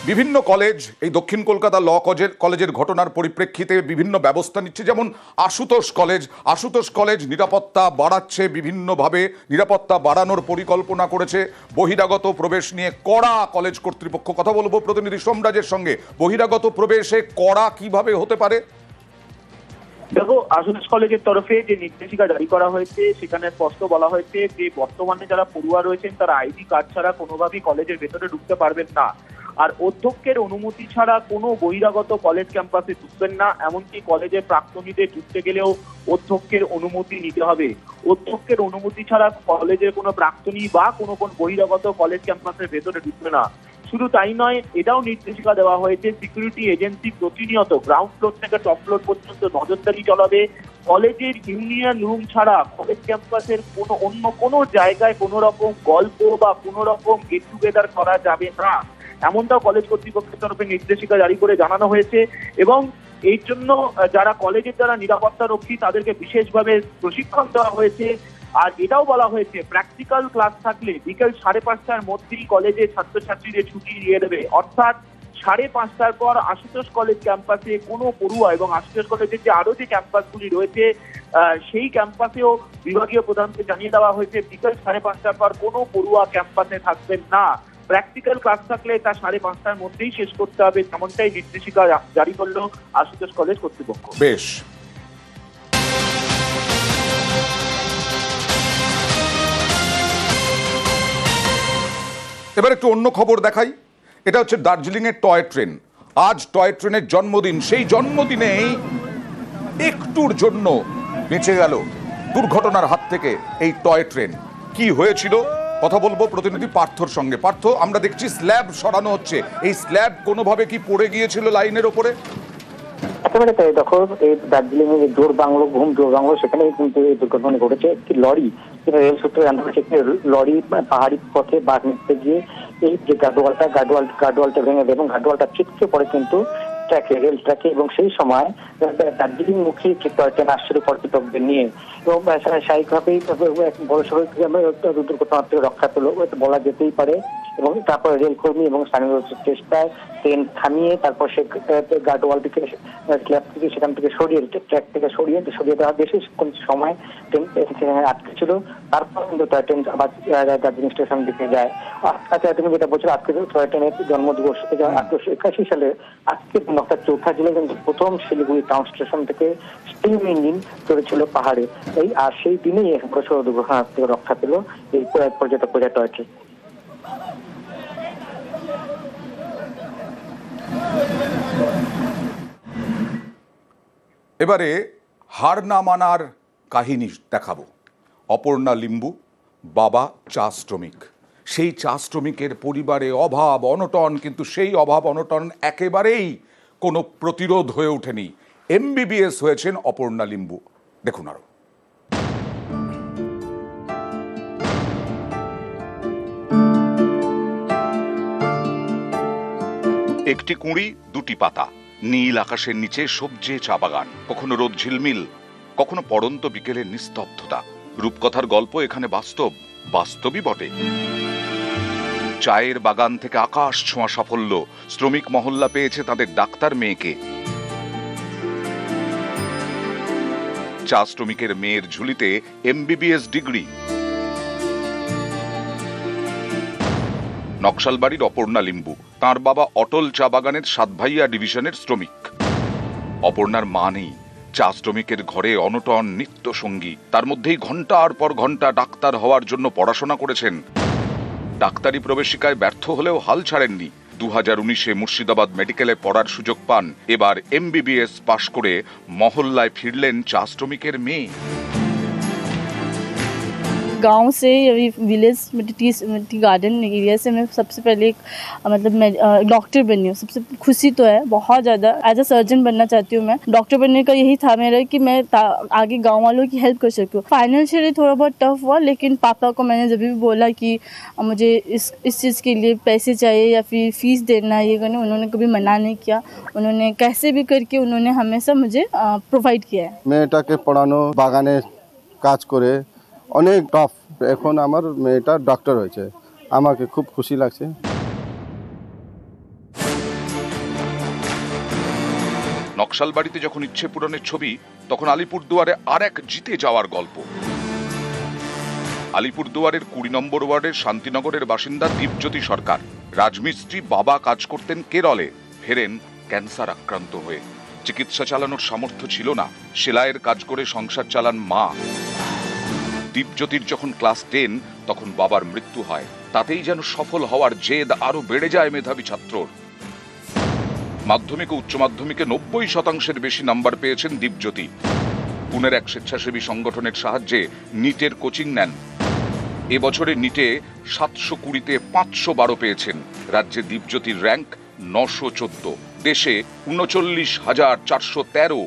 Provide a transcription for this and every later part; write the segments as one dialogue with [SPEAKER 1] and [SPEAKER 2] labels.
[SPEAKER 1] বিভিন্ন কলেজ এই দক্ষিণ কলকাতা ল কলেজের ঘটনার পরিপ্রেক্ষিতে বিভিন্ন ব্যবস্থা নিচ্ছে, যেমন আশুতোষ কলেজ নিরাপত্তা বাড়াচ্ছে, বিভিন্নভাবে নিরাপত্তা বাড়ানোর পরিকল্পনা করেছে। বহিরাগত প্রবেশ নিয়ে কড়া কলেজ কর্তৃপক্ষ, কথা বলবো প্রতিনিধি সোমরাজের সঙ্গে। বহিরাগত প্রবেশে কড়া কিভাবে হতে পারে?
[SPEAKER 2] দেখো, আশুতোষ কলেজের তরফে যে নির্দেশিকা জারি করা হয়েছে সেখানে স্পষ্ট বলা হয়েছে যে বর্তমানে যারা পড়ুয়া রয়েছেন তারা আইডি কার্ড ছাড়া কোনোভাবেই কলেজের ভেতরে ঢুকতে পারবেন না। আর অধ্যক্ষের অনুমতি ছাড়া কোনো বহিরাগত কলেজ ক্যাম্পাসে ঢুকবেন না। এমনকি কলেজের প্রাক্তনীদের ঢুকতে গেলেও অধ্যক্ষের অনুমতি নিতে হবে। অধ্যক্ষের অনুমতি ছাড়া কলেজের কোনো প্রাক্তনী বা কোনো বহিরাগত কলেজ ক্যাম্পাসের ভেতরে ঢুকবে না। শুধু তাই নয়, এটাও নির্দেশিকা দেওয়া হয়েছে সিকিউরিটি এজেন্সি প্রতিনিয়ত গ্রাউন্ড ফ্লোর থেকে টপ ফ্লোর পর্যন্ত নজরদারি চালাবে। কলেজের ইউনিয়ন রুম ছাড়া কলেজ ক্যাম্পাসের অন্য কোনো জায়গায় কোনো রকম গল্প বা কোনো রকম গেট টুগেদার করা যাবে না, এমনটাও কলেজ কর্তৃপক্ষের তরফে নির্দেশিকা জারি করে জানানো হয়েছে। এবং এই জন্য যারা কলেজের যারা নিরাপত্তা রক্ষী তাদেরকে বিশেষভাবে প্রশিক্ষণ দেওয়া হয়েছে। আর এটাও বলা হয়েছে প্র্যাকটিক্যাল ক্লাস থাকলে বিকেল 5:30টার মধ্যেই কলেজে ছাত্রছাত্রীদের ছুটি দিয়ে দেবে। অর্থাৎ 5:30টার পর আশুতোষ কলেজ ক্যাম্পাসে কোনো পড়ুয়া এবং আশুতোষ কলেজের যে আরো যে ক্যাম্পাসগুলি রয়েছে সেই ক্যাম্পাসেও বিভাগীয় প্রধানকে জানিয়ে দেওয়া হয়েছে বিকেল 5:30টার পর কোনো পড়ুয়া ক্যাম্পাসে থাকবেন না। প্র্যাকটিক্যাল ক্লাস থাকলে তা 5:30টার মধ্যেই শেষ করতে হবে, তেমনটাই নির্দেশিকা জারি করলো আশুতোষ কলেজ কর্তৃপক্ষ।
[SPEAKER 1] বেশ, এবার একটু অন্য খবর দেখাই। এটা হচ্ছে দার্জিলিংয়ের টয় ট্রেন। আজ টয় ট্রেনের জন্মদিন। সেই জন্মদিনেই একটুর জন্য বেঁচে গেল দুর্ঘটনার হাত থেকে এই টয় ট্রেন। কি হয়েছিল কথা বলবো প্রতিনিধি পার্থর সঙ্গে। পার্থ, আমরা দেখছি স্ল্যাব সরানো হচ্ছে, এই স্ল্যাব কোনোভাবে কি পড়ে গিয়েছিল লাইনের ওপরে?
[SPEAKER 3] একেবারে তাই। দেখো, এই দার্জিলিং এর জোর বাংলো সেখানে কিন্তু এই দুর্ঘটনা ঘটেছে। একটি লরি, রেল সূত্রে জানতে পারছি, একটি লরি পাহাড়ি পথে বাস নিতে গিয়ে এই যে গার্ডওয়ালটা ভেঙে দেয় এবং গার্ডওয়ালটা ছিটকে পড়ে কিন্তু রেল ট্র্যাকে। এবং সেই সময় দার্জিলিং মুখী টয় ট্রেন আসছিল পর্যটকদের নিয়ে এবং স্বাভাবিকভাবেই বড় সড়ক দুর্ঘটনা থেকে রক্ষা পেল বলা যেতেই পারে। এবং তারপরে রেলকর্মী এবং স্থানীয় চেষ্টায় ট্রেন থামিয়ে তারপর সে গার্ডওয়ালটিকে স্ল্যাব থেকে সেখান থেকে ট্র্যাক থেকে সরিয়ে দেওয়া বেশি সময় ট্রেন আটকে ছিল। তারপর কিন্তু টয় ট্রেন আবার দার্জিলিং স্টেশন দিকে যায়। আচ্ছা, তুমি যেটা বলছো, আজকে টয় ট্রেনের জন্মদিবস 1881 সালে আজকে চৌঠা জেলায় কিন্তু প্রথম শিলিগুড়ি টাউন স্টেশন থেকে স্টিম ইঞ্জিন চলেছিল পাহাড়ে। আর সেই দিনেই বড় দুর্ঘটনা থেকে রক্ষা পেল এই পর্যটক টয় ট্রেন।
[SPEAKER 1] এবারে হার না মানার কাহিনী দেখাবো। অপর্ণা লিম্বু বাবা চা শ্রমিক। সেই চা শ্রমিকের পরিবারে অভাব অনটন, কিন্তু সেই অভাব অনটন একেবারেই কোনো প্রতিরোধ হয়ে ওঠেনি। MBBS হয়েছেন অপর্ণা লিম্বু। দেখুন আরো।
[SPEAKER 4] একটি কুঁড়ি, দুটি পাতা, নীল আকাশের নিচে সবজে চা বাগান, কখনো রোদ ঝিলমিল, কখনো পড়ন্ত বিকেলের নিস্তব্ধতা। রূপকথার গল্প এখানে বাস্তবই বটে। চায়ের বাগান থেকে আকাশ ছোঁয়া সাফল্য। শ্রমিক মহল্লা পেয়েছে তাদের ডাক্তার মেয়েকে। চা শ্রমিকের মেয়ের ঝুলিতে MBBS ডিগ্রি। নকশালবাড়ির অপর্ণা লিম্বু, তাঁর বাবা অটল চা বাগানের সাতভাইয়া ডিভিশনের শ্রমিক। অপর্ণার মা নেই। চা শ্রমিকের ঘরে অনটন নিত্য সঙ্গী। তার মধ্যেই ঘন্টার পর ঘন্টা ডাক্তার হওয়ার জন্য পড়াশোনা করেছেন। ডাক্তারি প্রবেশিকায় ব্যর্থ হলেও হাল ছাড়েননি। 2019-এ মুর্শিদাবাদ মেডিকেলে পড়ার সুযোগ পান। এবার MBBS পাশ করে মহল্লায় ফিরলেন চা শ্রমিকের মেয়ে।
[SPEAKER 5] गांव से अभी विलेज टी गार्डन एरिया से मैं सबसे पहले मतलब मैं डॉक्टर बनी हूँ। सबसे खुशी तो है बहुत ज़्यादा। एज अ सर्जन बनना चाहती हूँ मैं। डॉक्टर बनने का यही था मेरा कि मैं आगे गांव वालों की हेल्प कर सकूँ। फाइनेंशियली थोड़ा बहुत टफ हुआ, लेकिन पापा को मैंने जब भी बोला कि मुझे इस चीज़ के लिए पैसे चाहिए या फिर फीस देना ये करना, उन्होंने कभी मना नहीं किया। उन्होंने कैसे भी करके उन्होंने हमेशा मुझे प्रोवाइड किया है।
[SPEAKER 6] মেয়েটাকে পড়ানো, বাগানে কাজ করে অনেক টফ। এখন আমার মেয়েটা ডক্টর হয়েছে, আমাকে খুব খুশি লাগছে।
[SPEAKER 4] নকশালবাড়িতে যখন ইচ্ছে পূরণের ছবি, তখন আলিপুরদুয়ারে আর এক জিতে যাওয়ার গল্প। আলিপুরদুয়ারের 20 নম্বর ওয়ার্ডের শান্তিনগরের বাসিন্দা দীপজ্যোতি সরকার। রাজমিস্ত্রি বাবা কাজ করতেন কেরলে, ফেরেন ক্যান্সার আক্রান্ত হয়ে। চিকিৎসা চালানোর সামর্থ্য ছিল না, সেলাইয়ের কাজ করে সংসার চালান মা। দীপজ্যোতির যখন ক্লাস 10 তখন বাবার মৃত্যু হয়। তাতেই যেন সফল হওয়ার জেদ আরো বেড়ে যায় মেধাবী ছাত্রর। মাধ্যমিক ও উচ্চ মাধ্যমিকে 90% বেশি নাম্বার পেয়েছেন দীপজ্যোতি। পুনের এক স্বেচ্ছাসেবী সংগঠনের সাহায্যে নিটের কোচিং নেন। এবছরে নিটে 720-তে 512 পেয়েছেন। রাজ্যে দীপজ্যোতির র্যাঙ্ক 914, দেশে 39,413।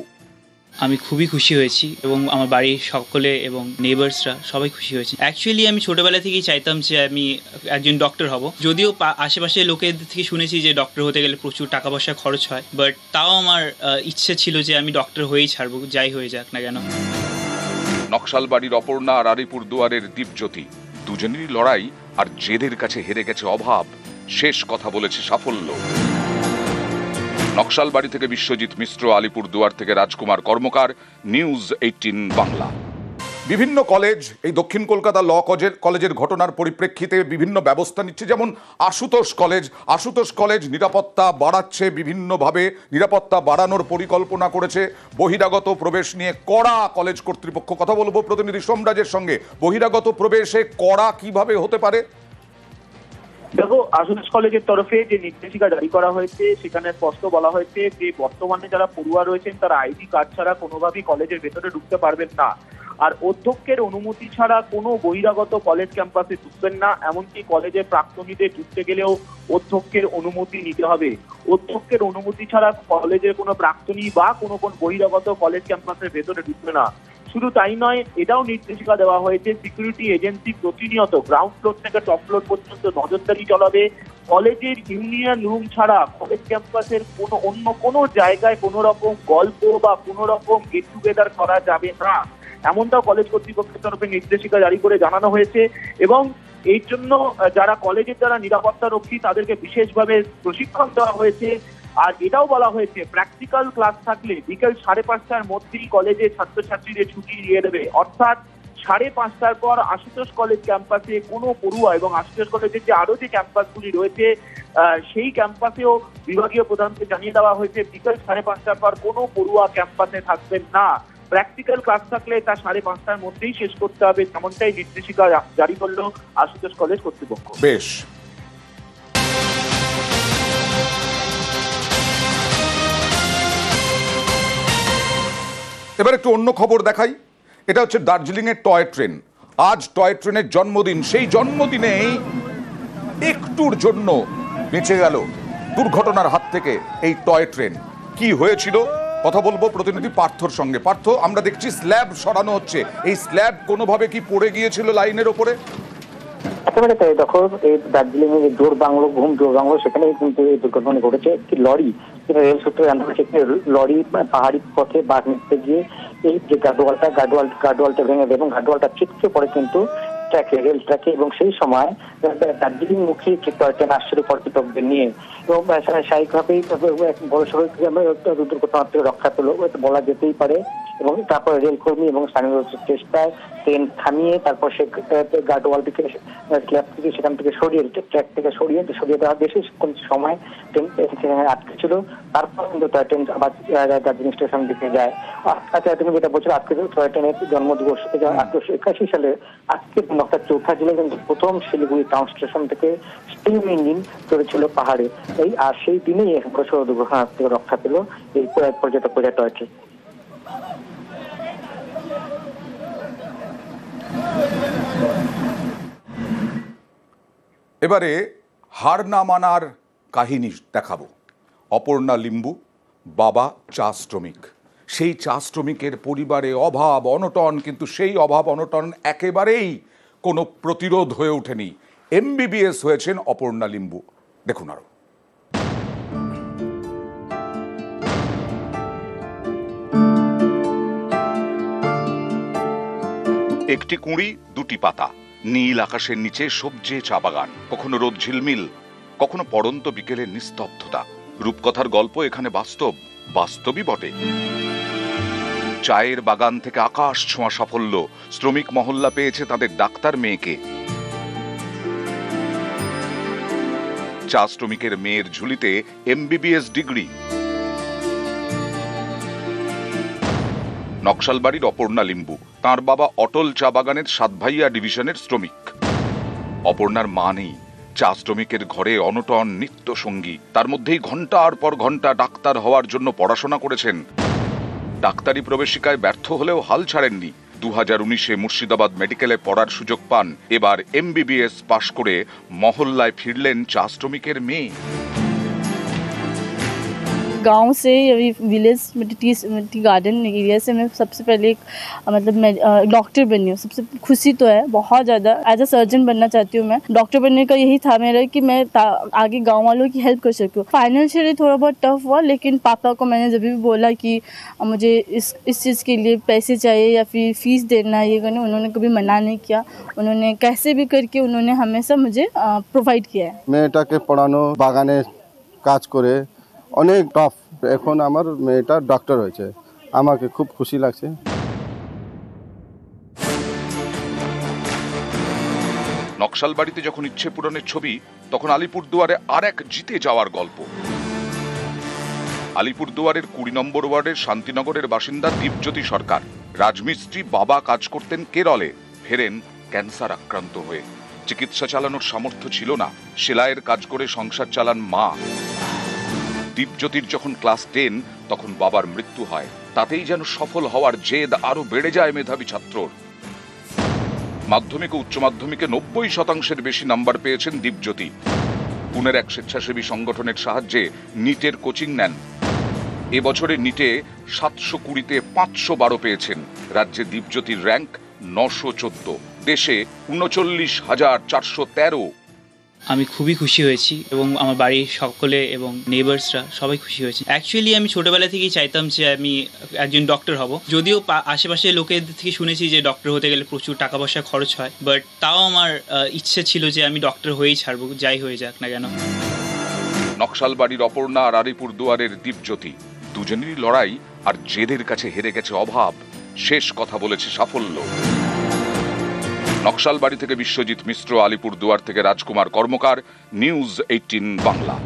[SPEAKER 7] আমি খুবই খুশি হয়েছি এবং আমার বাড়ির সকলে এবং নেবার্সরা সবাই খুশি হয়েছে। অ্যাকচুয়ালি আমি ছোটবেলা থেকেই চাইতাম যে আমি একজন ডক্টর হব। যদিও আশেপাশে লোকের থেকে শুনেছি যে ডক্টর হতে গেলে প্রচুর টাকা পয়সা খরচ হয়, বাট তাও আমার ইচ্ছে ছিল যে আমি ডক্টর হয়েই ছাড়বো, যাই হয়ে যাক না কেন।
[SPEAKER 4] নকশালবাড়ির অপর্ণা আর আলিপুরদুয়ারের দীপজ্যোতি, দুজনেরই লড়াই আর জেদের কাছে হেরে গেছে অভাব। শেষ কথা বলেছে সাফল্য। নকশালবাড়ি থেকে বিশ্বজিৎ মিশ্র, আলিপুরদুয়ার থেকে রাজকুমার কর্মকার, নিউজ 18 বাংলা।
[SPEAKER 1] বিভিন্ন কলেজ এই দক্ষিণ কলকাতা ল কলেজের ঘটনার পরিপ্রেক্ষিতে বিভিন্ন ব্যবস্থা নিচ্ছে। যেমন আশুতোষ কলেজ নিরাপত্তা বাড়াচ্ছে, বিভিন্নভাবে নিরাপত্তা বাড়ানোর পরিকল্পনা করেছে। বহিরাগত প্রবেশ নিয়ে কড়া কলেজ কর্তৃপক্ষ। কথা বলবো প্রতিনিধি সোমরাজের সঙ্গে। বহিরাগত প্রবেশে কড়া কিভাবে হতে পারে?
[SPEAKER 2] দেখো, আশুতোষ কলেজের তরফে যে নির্দেশিকা জারি করা হয়েছে সেখানে স্পষ্ট বলা হয়েছে যে বর্তমানে যারা পড়ুয়া রয়েছেন তারা আইডি কার্ড ছাড়া কোনোভাবেই কলেজের ভেতরে ঢুকতে পারবেন না। আর অধ্যক্ষের অনুমতি ছাড়া কোনো বহিরাগত কলেজ ক্যাম্পাসে ঢুকবেন না। এমনকি কলেজের প্রাক্তনীদের ঢুকতে গেলেও অধ্যক্ষের অনুমতি নিতে হবে। অধ্যক্ষের অনুমতি ছাড়া কলেজের কোনো প্রাক্তনী বা কোনো বহিরাগত কলেজ ক্যাম্পাসের ভেতরে ঢুকবে না। শুধু তাই নয়, এটাও নির্দেশিকা দেওয়া হয়েছে সিকিউরিটি এজেন্সি প্রতিনিয়ত গ্রাউন্ড ফ্লোর থেকে টপ ফ্লোর পর্যন্ত নজরদারি চালাবে। কলেজের ইউনিয়ন রুম ছাড়া কলেজ ক্যাম্পাসের অন্য কোনো জায়গায় কোনো রকম গল্প বা কোনো রকম গেট টুগেদার করা যাবে না, এমনটাও কলেজ কর্তৃপক্ষের তরফে নির্দেশিকা জারি করে জানানো হয়েছে। এবং এই জন্য যারা কলেজের যারা নিরাপত্তা রক্ষী তাদেরকে বিশেষভাবে প্রশিক্ষণ দেওয়া হয়েছে। আর এটাও বলা হয়েছে প্র্যাকটিক্যাল ক্লাস থাকলে বিকেল 5:30টার মধ্যেই কলেজে ছাত্রছাত্রীদের ছুটি দিয়ে দেবে। অর্থাৎ 5:30টার পর আশুতোষ কলেজ ক্যাম্পাসে কোনো পড়ুয়া এবং আশুতোষ কলেজের যে আরো যে ক্যাম্পাসগুলি রয়েছে সেই ক্যাম্পাসেও বিভাগীয় প্রধানকে জানিয়ে দেওয়া হয়েছে বিকেল 5:30টার পর কোনো পড়ুয়া ক্যাম্পাসে থাকবেন না। প্র্যাকটিক্যাল ক্লাস থাকলে তা 5:30টার মধ্যেই শেষ করতে হবে, তেমনটাই নির্দেশিকা জারি করলো আশুতোষ কলেজ কর্তৃপক্ষ।
[SPEAKER 1] বেশ, এবার একটু অন্য খবর দেখাই। এটা হচ্ছে দার্জিলিংয়ের টয় ট্রেন। আজ টয় ট্রেনের জন্মদিন। সেই জন্মদিনেই একটুর জন্য বেঁচে গেল দুর্ঘটনার হাত থেকে এই টয় ট্রেন। কি হয়েছিল কথা বলবো প্রতিনিধি পার্থর সঙ্গে। পার্থ, আমরা দেখছি স্ল্যাব সরানো হচ্ছে। এই স্ল্যাব কোনোভাবে কি পড়ে গিয়েছিল লাইনের ওপরে?
[SPEAKER 3] একেবারে তাই। দেখো, এই দার্জিলিং এর জোর বাংলো সেখানেই কিন্তু এই দুর্ঘটনা ঘটেছে। একটি লরি, রেল সূত্রে জানা গেছে, একটি লরি পাহাড়ি পথে বাস নিতে গিয়ে এই যে গার্ডওয়ালটা ভেঙে দেয় এবং গার্ডওয়ালটা ছিটকে পড়ে কিন্তু রেল ট্র্যাকে। এবং সেই সময় দার্জিলিং মুখী একটি টয় ট্রেন আসছিল পর্যটকদের নিয়ে এবং স্বাভাবিকভাবেই বড় সড়ক দুর্ঘটনা থেকে রক্ষা পেল বলা যেতেই পারে। এবং তারপরে রেলকর্মী এবং স্থানীয় চেষ্টায় ট্রেন থামিয়ে তারপর সে গার্ডওয়ালটিকে স্ল্যাব থেকে সেখান থেকে সরিয়ে ট্র্যাক থেকে সরিয়ে দেওয়া বেশি সময় ট্রেন সেখানে আটকে ছিল। তারপর কিন্তু টয় ট্রেন আবার দার্জিলিং স্টেশন দিকে যায়। আচ্ছা, তুমি যেটা বলছো, আজকে টয় ট্রেনের জন্মদিবস 1881 সালে আজকে নকশার চৌঠা জেলায় কিন্তু প্রথম শিলিগুড়ি টাউন স্টেশন থেকে স্টিম ইঞ্জিন চলেছিল পাহাড়ে। এই আর সেই দিনেই বড় দুর্ঘটনা থেকে রক্ষা পেল এই পর্যটক টয় ট্রেন।
[SPEAKER 1] এবারে হার না মানার কাহিনী দেখাবো। অপর্ণা লিম্বু, বাবা চা শ্রমিক। সেই চা শ্রমিকের পরিবারে অভাব অনটন, কিন্তু সেই অভাব অনটন একেবারেই কোনো প্রতিরোধ হয়ে ওঠেনি। MBBS হয়েছেন অপর্ণা লিম্বু। দেখুন আরো।
[SPEAKER 4] একটি কুঁড়ি, দুটি পাতা, নীল আকাশের নিচে সবজে চা বাগান, কখনো রোদ ঝিলমিল, কখনো পড়ন্ত বিকেলের নিস্তব্ধতা। রূপকথার গল্প এখানে বাস্তব। বাস্তবই বটে। চায়ের বাগান থেকে আকাশ ছোঁয়া সাফল্য, শ্রমিক মহল্লা পেয়েছে তাদের ডাক্তার মেয়েকে। চা শ্রমিকের মেয়ের ঝুলিতে MBBS ডিগ্রি। নকশালবাড়ির অপর্ণা লিম্বু, তার বাবা অটল চা বাগানের সাতভাইয়া ডিভিশনের শ্রমিক। অপর্ণার মা নেই, চা শ্রমিকের ঘরে অনটন নিত্য সঙ্গী। তার মধ্যেই ঘন্টার পর ঘন্টা ডাক্তার হওয়ার জন্য পড়াশোনা করেছেন। ডাক্তারি প্রবেশিকায় ব্যর্থ হলেও হাল ছাড়েননি। 2019-এ মুর্শিদাবাদ মেডিকেলে পড়ার সুযোগ পান। এবার MBBS পাশ করে মহল্লায় ফিরলেন চা শ্রমিকের মেয়ে।
[SPEAKER 5] गांव से अभी विलेज टी गार्डन एरिया से मैं सबसे पहले एक मतलब मैं डॉक्टर बनी हूँ। सबसे खुशी तो है बहुत ज़्यादा। एज अ सर्जन बनना चाहती हूँ मैं। डॉक्टर बनने का यही था मेरा कि मैं आगे गांव वालों की हेल्प कर सकूँ। फाइनेंशियली थोड़ा बहुत टफ हुआ, लेकिन पापा को मैंने जब भी बोला कि मुझे इस चीज़ के लिए पैसे चाहिए या फिर फीस देना ये करना, उन्होंने कभी मना नहीं किया। उन्होंने कैसे भी करके उन्होंने हमेशा मुझे प्रोवाइड किया है।
[SPEAKER 6] মেয়েটাকে পড়ানো, বাগানে কাজ করে অনেক টফ। এখন আমার মেয়েটা ডক্টর হয়েছে, আমাকে খুব খুশি লাগছে।
[SPEAKER 4] নকশালবাড়িতে যখন ইচ্ছে পূরণের ছবি, তখন আলিপুরদুয়ারে আর এক জিতে যাওয়ার গল্প। আলিপুরদুয়ারের 20 নম্বর ওয়ার্ডের শান্তিনগরের বাসিন্দা দীপজ্যোতি সরকার। রাজমিস্ত্রি, বাবা কাজ করতেন কেরলে, ফেরেন ক্যান্সার আক্রান্ত হয়ে। চিকিৎসা চালানোর সামর্থ্য ছিল না, সেলাইয়ের কাজ করে সংসার চালান মা। দীপজ্যোতির যখন ক্লাস 10 তখন বাবার মৃত্যু হয়। তাতেই যেন সফল হওয়ার জেদ আরো বেড়ে যায় মেধাবী ছাত্রর। মাধ্যমিক ও উচ্চ মাধ্যমিকে 90% বেশি নাম্বার পেয়েছেন দীপজ্যোতি। পুনের এক স্বেচ্ছাসেবী সংগঠনের সাহায্যে নিটের কোচিং নেন। এবছরে নিটে 720-তে 512 পেয়েছেন। রাজ্যে দীপজ্যোতির র্যাঙ্ক 914, দেশে 39,413।
[SPEAKER 7] আমি খুবই খুশি হয়েছি এবং আমার বাড়ির সকলে এবং নেবার্সরা সবাই খুশি হয়েছে। অ্যাকচুয়ালি আমি ছোটোবেলা থেকেই চাইতাম যে আমি একজন ডক্টর হব। যদিও আশেপাশে লোকের থেকে শুনেছি যে ডক্টর হতে গেলে প্রচুর টাকা পয়সা খরচ হয়, বাট তাও আমার ইচ্ছে ছিল যে আমি ডক্টর হয়েই ছাড়বো, যাই হয়ে যাক না কেন।
[SPEAKER 4] নকশালবাড়ির অপর্ণা আর আলিপুরদুয়ারের দীপজ্যোতি, দুজনেরই লড়াই আর জেদের কাছে হেরে গেছে অভাব। শেষ কথা বলেছে সাফল্য। নকশালবাড়ি থেকে বিশ্বজিৎ মিশ্র, আলিপুরদুয়ার থেকে রাজকুমার কর্মকার, নিউজ 18 বাংলা।